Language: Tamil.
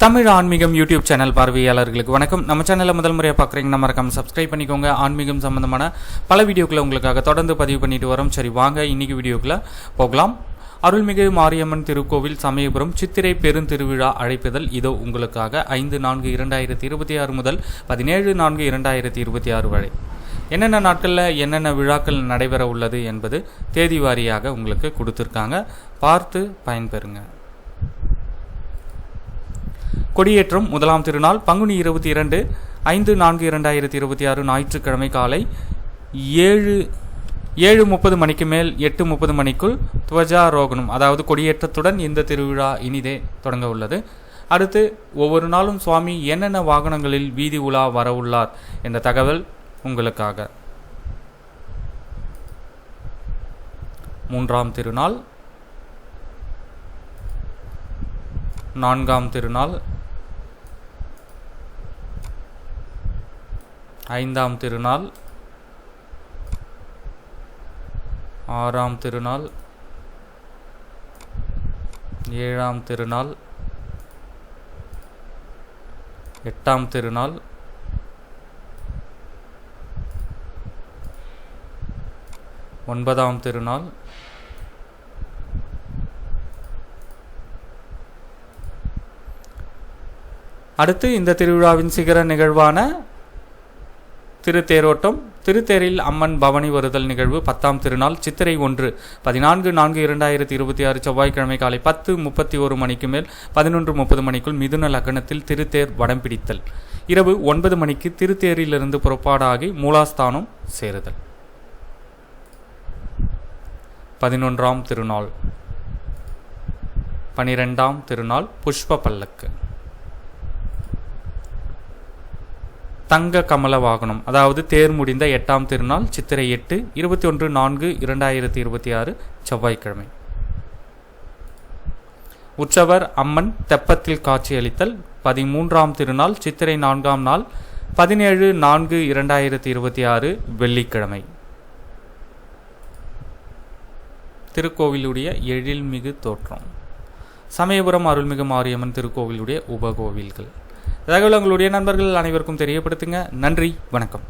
தமிழ் ஆன்மீகம் யூடியூப் சேனல் பார்வையாளர்களுக்கு வணக்கம். நம்ம சேனலை முதல் முறையாக பார்க்குறீங்கன்னா மறக்காம சப்ஸ்கிரைப் பண்ணிக்கோங்க. ஆன்மீகம் சம்பந்தமான பல வீடியோக்களை உங்களுக்காக தொடர்ந்து பதிவு பண்ணிட்டு வரோம். சரி, வாங்க இன்னைக்கு வீடியோக்குள்ள போகலாம். அருள்மிகு மாரியம்மன் திருக்கோவில் சமயபுரம் சித்திரை பெருந்திருவிழா அழைப்புதல் இதோ உங்களுக்காக 5/4/2026 முதல் 17/4/2026 வரை என்னென்ன நாட்களில் என்னென்ன விழாக்கள் நடைபெற உள்ளது என்பது தேதி வாரியாக உங்களுக்கு கொடுத்துருக்காங்க. பார்த்து பயன்பெறுங்க. கொடியேற்றம் முதலாம் திருநாள் பங்குனி 22 5/4/2026 ஞாயிற்றுக்கிழமை காலை 7:30 மணிக்கு மேல் 8:30 மணிக்குள் துவஜாரோகணம், அதாவது கொடியேற்றத்துடன் இந்த திருவிழா இனிதே தொடங்க உள்ளது. அடுத்து ஒவ்வொரு நாளும் சுவாமி என்னென்ன வாகனங்களில் வீதி உலா வர உள்ளார் என்ற தகவல் உங்களுக்காக. மூன்றாம் திருநாள், நான்காம் திருநாள், ஐந்தாம் திருநாள், ஆறாம் திருநாள், ஏழாம் திருநாள், எட்டாம் திருநாள், ஒன்பதாம் திருநாள், அடுத்து இந்த திருவிழாவின் சிகர நிகழ்வான திருத்தேரோட்டம், திருத்தேரில் அம்மன் பவனி வருதல் நிகழ்வு 10ஆம் திருநாள் சித்திரை 1 14/4/2026 செவ்வாய்க்கிழமை காலை 10:31 மணிக்கு மேல் 11:30 மணிக்குள் மிதுன லக்னத்தில் திருத்தேர் வடம் பிடித்தல். இரவு 9 மணிக்கு திருத்தேரிலிருந்து புறப்பாடாகி மூலாஸ்தானம் சேருதல். 11ஆம் திருநாள் 12ஆம் திருநாள் புஷ்ப பல்லக்கு, தங்க கமல வாகனம், அதாவது தேர் முடிந்த 8ஆம் திருநாள் சித்திரை 8 21/4/2026 செவ்வாய்க்கிழமை. உற்சவர் அம்மன் தெப்பத்தில் காட்சியளித்தல். 13ஆம் திருநாள் சித்திரை 4ஆம் நாள் 17/4/2026 வெள்ளிக்கிழமை. திருக்கோவிலுடைய எழில்மிகு தோற்றம். சமயபுரம் அருள்மிகு மாரியம்மன் திருக்கோவிலுடைய உபகோவில்கள். தகவல் உங்களுடைய நண்பர்கள் அனைவருக்கும் தெரியப்படுத்துங்க. நன்றி, வணக்கம்.